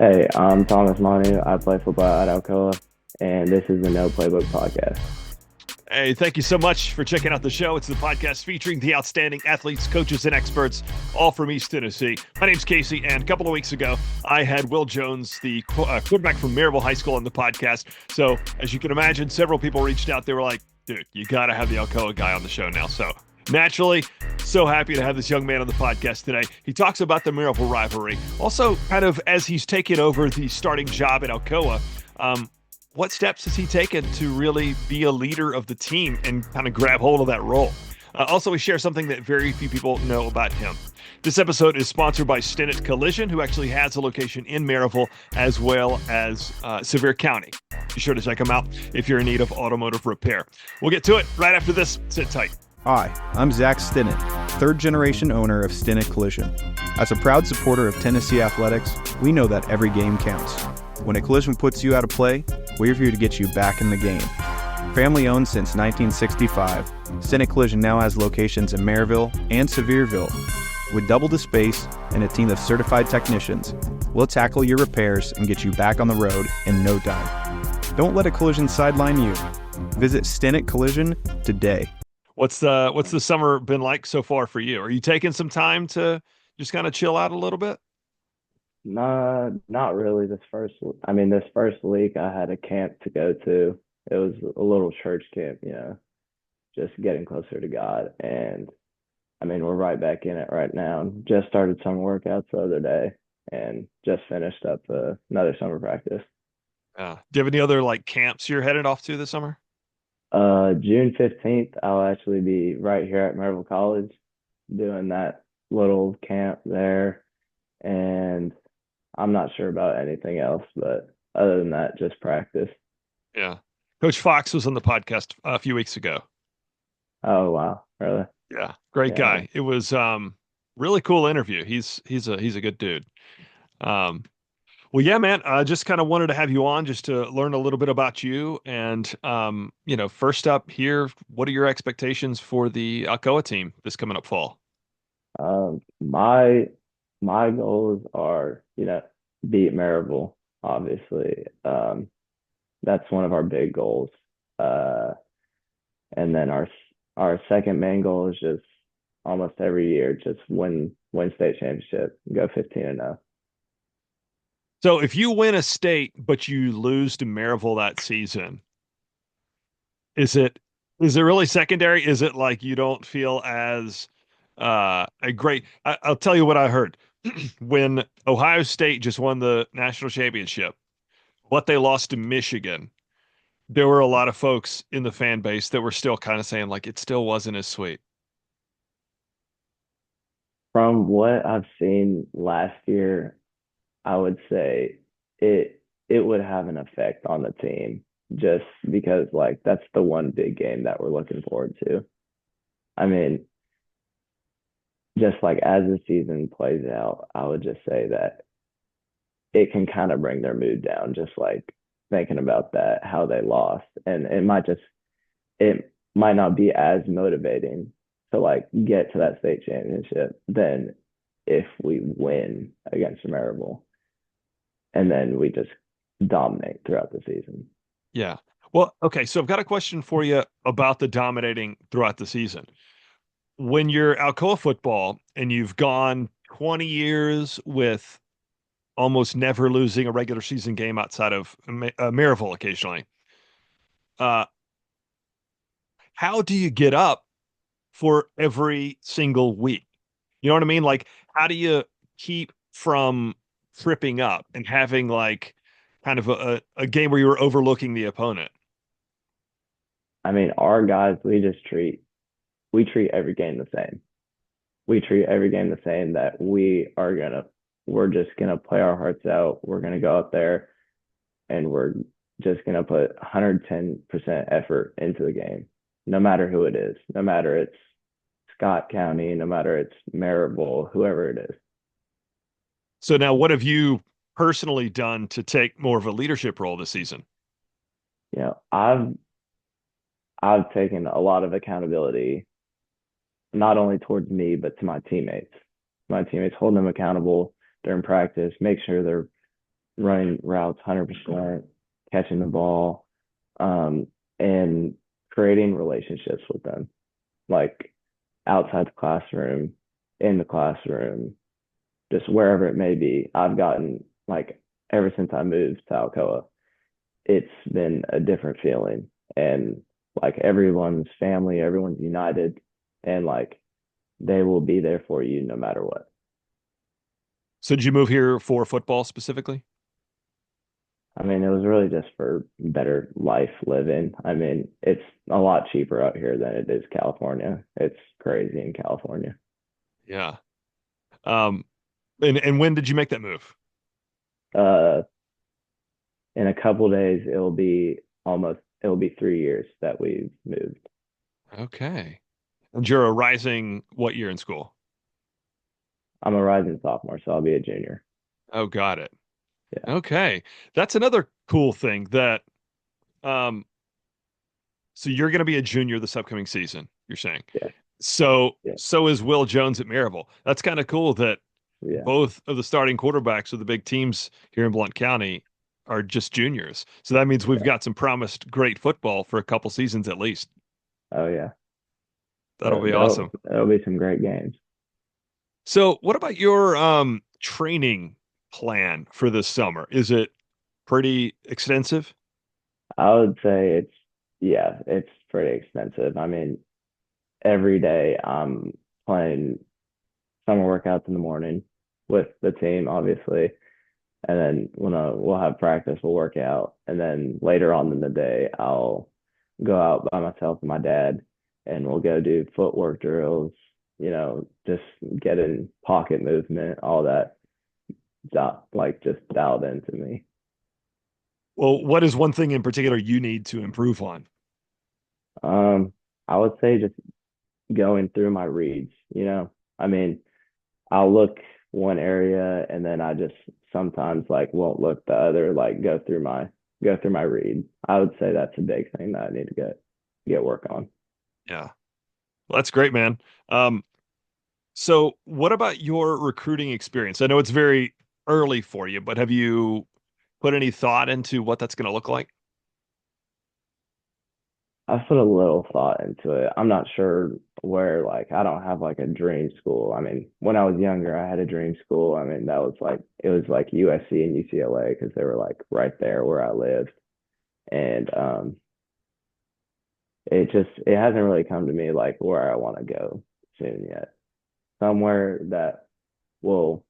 Hey, I'm Thomas Manu. I play football at Alcoa, and this is the No Playbook podcast. Hey, thank you so much for checking out the show. It's the podcast featuring the outstanding athletes, coaches, and experts, all from East Tennessee. My name's Casey, and a couple of weeks ago, I had Will Jones, the quarterback from Maryville High School, on the podcast. So, as you can imagine, several people reached out. They were like, dude, you got to have the Alcoa guy on the show now. So, naturally, so happy to have this young man on the podcast today. He talks about the Maryville rivalry. Also, kind of as he's taken over the starting job at Alcoa, what steps has he taken to really be a leader of the team and kind of grab hold of that role? Also, we share something that very few people know about him. This episode is sponsored by Stinnett Collision, who actually has a location in Maryville as well as Sevier County. Be sure to check them out if you're in need of automotive repair. We'll get to it right after this. Sit tight. Hi, I'm Zach Stinnett, third-generation owner of Stinnett Collision. As a proud supporter of Tennessee athletics, we know that every game counts. When a collision puts you out of play, we're here to get you back in the game. Family owned since 1965, Stinnett Collision now has locations in Maryville and Sevierville. With double the space and a team of certified technicians, we'll tackle your repairs and get you back on the road in no time. Don't let a collision sideline you. Visit Stinnett Collision today. What's the summer been like so far for you? Are you taking some time to just kind of chill out a little bit? Nah, not really. This first week I had a camp to go to. It was a little church camp, just getting closer to God. And we're right back in it right now. Just started summer workouts the other day and just finished up another summer practice. Do you have any other like camps you're headed off to this summer? June 15th, I'll actually be right here at Maryville College doing that little camp there. And I'm not sure about anything else, but other than that, just practice. Yeah. Coach Fox was on the podcast a few weeks ago. Oh, wow. Really? Yeah. Great Yeah. guy. It was really cool interview. He's a good dude. Um well, yeah, man, I just kind of wanted to have you on just to learn a little bit about you. And first up here, what are your expectations for the Alcoa team this coming up fall? My goals are, beat Maryville, obviously. That's one of our big goals. Uh, and then our second main goal is just almost every year, just win state championship, go 15-0. So if you win a state but you lose to Maryville that season, is it really secondary? Is it like you don't feel as a great I'll tell you what I heard. When Ohio State just won the national championship, but they lost to Michigan, there were a lot of folks in the fan base that were still kind of saying like it still wasn't as sweet. From what I've seen last year, I would say it would have an effect on the team just because like that's the one big game that we're looking forward to. I mean, just like as the season plays out, I would just say that it can kind of bring their mood down, just like thinking about that, how they lost. And it might not be as motivating to like get to that state championship than if we win against Maryville and then we just dominate throughout the season. Yeah. Well, okay, so I've got a question for you about the dominating throughout the season. When you're Alcoa football and you've gone 20 years with almost never losing a regular season game outside of Maryville occasionally, uh, how do you get up for every single week? You know what I mean? Like, how do you keep from tripping up and having like kind of a game where you're overlooking the opponent? Our guys, we treat every game the same. We treat every game the same that we're just gonna play our hearts out. We're gonna go out there and we're just gonna put 110% effort into the game, no matter who it is, no matter it's Scott County, no matter it's Maryville, whoever it is. So now what have you personally done to take more of a leadership role this season? You know, I've taken a lot of accountability, not only towards me, but to my teammates. My teammates, holding them accountable during practice, make sure running routes 100%, catching the ball, um, and creating relationships with them, like outside the classroom, in the classroom, just wherever it may be. I've gotten like ever since I moved to Alcoa, it's been a different feeling. And like everyone's family, everyone's united, and like they will be there for you no matter what. So did you move here for football specifically? I mean, it was really just for better life living. I mean, it's a lot cheaper out here than it is California. It's crazy in California. Yeah. Um, and when did you make that move? Uh, in a couple days, it'll be 3 years that we've moved. Okay. And you're a rising what year in school? I'm a rising sophomore, so I'll be a junior. Oh, got it. Yeah, Okay. That's another cool thing that um so you're going to be a junior this upcoming season, you're saying. yeah, yeah, So is Will Jones at Maryville. That's kind of cool that yeah, both of the starting quarterbacks of the big teams here in Blount County are just juniors. So that means we've yeah. got some promised great football for a couple seasons at least. Oh yeah, That'll be awesome. there'll be some great games. So what about your training plan for this summer? Is it pretty extensive? I would say yeah, it's pretty expensive. I mean, every day I'm playing summer workouts in the morning with the team, obviously. And then when we'll have practice, we'll work out. And then later on in the day, I'll go out by myself and my dad, and we'll go do footwork drills, just getting pocket movement, all that, like just dialed into me. Well, what is one thing in particular you need to improve on? Um, I would say just going through my reads. I mean, I'll look one area and then I just sometimes like won't look the other, like go through my read. I would say that's a big thing that I need to get work on. Yeah. Well, that's great, man. Um, so what about your recruiting experience? I know it's very early for you, but have you put any thought into what that's going to look like? I put a little thought into it. I'm not sure where, like, I don't have like a dream school. I mean, when I was younger, I had a dream school. I mean, it was like USC and UCLA because they were like right there where I lived. And it hasn't really come to me like where I want to go soon yet. Somewhere that will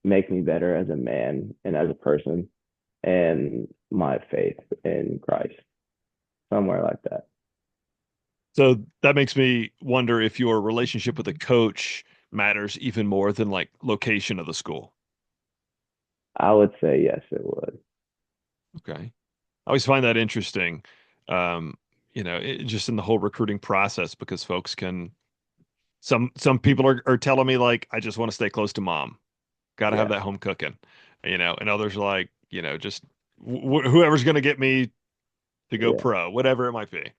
make me better as a man and as a person and my faith in Christ. Somewhere like that. So that makes me wonder if your relationship with the coach matters even more than like location of the school. I would say yes, it would. Okay. I always find that interesting. Um, just in the whole recruiting process because folks can some people are telling me like I just want to stay close to mom. Got to have Yeah. that home cooking, and others are like, just whoever's going to get me to go Yeah. pro, whatever it might be.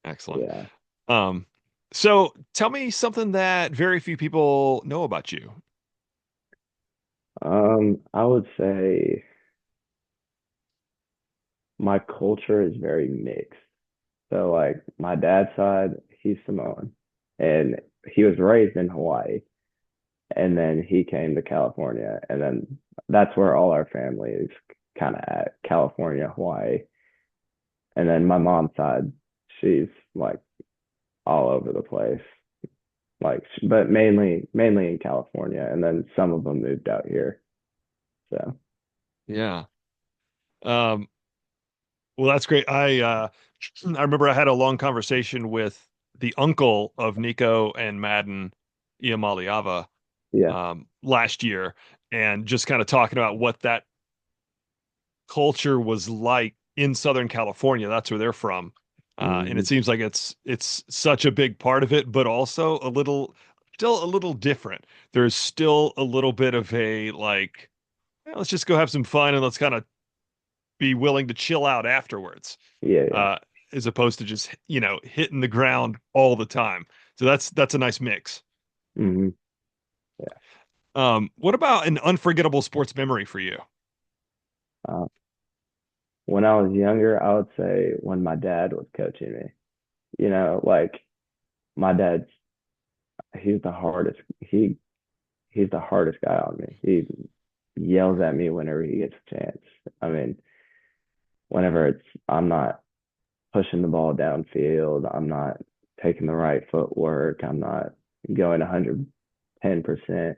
Excellent. Yeah. Um, so tell me something that very few people know about you. I would say my culture is very mixed. So like my dad's side, he's Samoan and he was raised in Hawaii and then he came to California and then that's where all our family is kind of at, California, Hawaii. And then my mom's side, she's like all over the place. Like but mainly in California and then some of them moved out here. So, Yeah. Um, well, that's great. I remember I had a long conversation with the uncle of Nico and Madden Iamaliava yeah. last year, and just kind of talking about what that culture was like in Southern California. That's where they're from. And it Hmm. seems like it's such a big part of it, but also still a little different. There's still a little bit of a like, let's just go have some fun and let's kind of be willing to chill out afterwards, Yeah, yeah. uh, as opposed to just hitting the ground all the time. So that's a nice mix. Hmm. Yeah. What about an unforgettable sports memory for you? Uh, when I was younger, I would say when my dad was coaching me. Like my dad's he's the hardest he's the hardest guy on me. He yells at me whenever he gets a chance. I mean, whenever I'm not pushing the ball downfield, I'm not taking the right footwork, I'm not going 110%.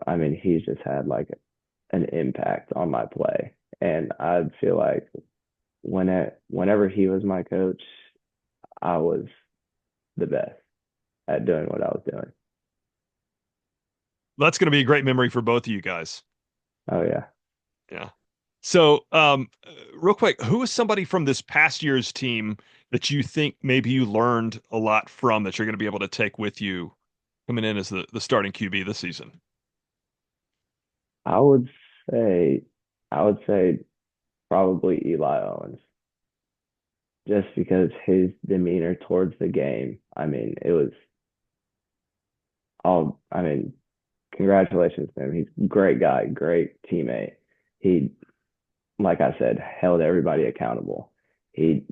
I mean, he's just had like an impact on my play. And I feel like whenever he was my coach, I was the best at doing what I was doing. That's going to be a great memory for both of you guys. Oh yeah. Yeah. So, real quick, who is somebody from this past year's team that you think maybe you learned a lot from that you're going to be able to take with you coming in as the starting QB this season? I would say I would say probably Eli Owens, just because his demeanor towards the game. I mean, it was all I mean, congratulations to him. He's a great guy, great teammate. He, like I said, held everybody accountable. He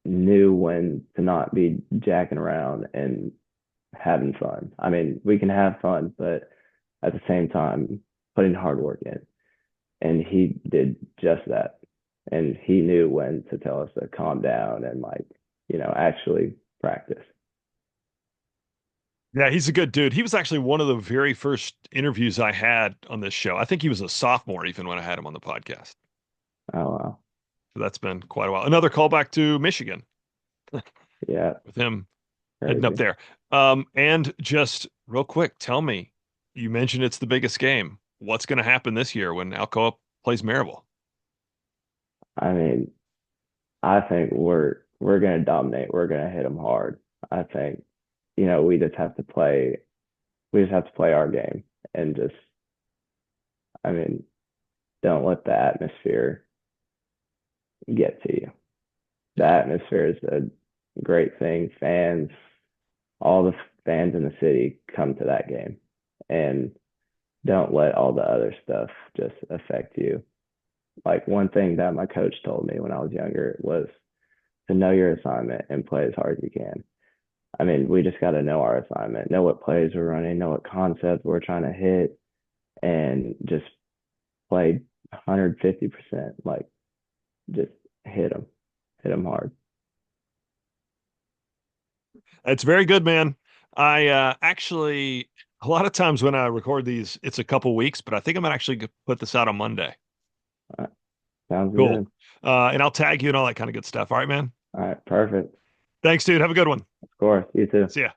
knew when to not be jacking around and having fun. I mean, we can have fun, but at the same time, putting hard work in. And he did just that. And he knew when to tell us to calm down and actually practice. Yeah, he's a good dude. He was actually one of the very first interviews I had on this show. I think he was a sophomore even when I had him on the podcast. Oh wow. So that's been quite a while. Another callback to Michigan Yeah, with him heading up crazy. there. And just real quick, tell me, you mentioned it's the biggest game. What's going to happen this year when Alcoa plays Maryville? I mean, I think we're gonna dominate. We're gonna hit them hard. I think, we just have to play our game and just, I mean, don't let the atmosphere get to you. The Yeah. atmosphere is a great thing. All the fans in the city come to that game, and don't let all the other stuff just affect you. Like one thing that my coach told me when I was younger was to know your assignment and play as hard as you can. I mean, we just got to know our assignment, know what plays we're running, know what concepts we're trying to hit, and just play 150%. Like, just hit them hard. It's very good, man. I actually, a lot of times when I record these, it's a couple weeks, but I think I'm gonna actually put this out on Monday. All right, sounds Cool. good. And I'll tag you and all that kind of good stuff. All right, man. All right, perfect. Thanks, dude. Have a good one. Of course, you too. See ya.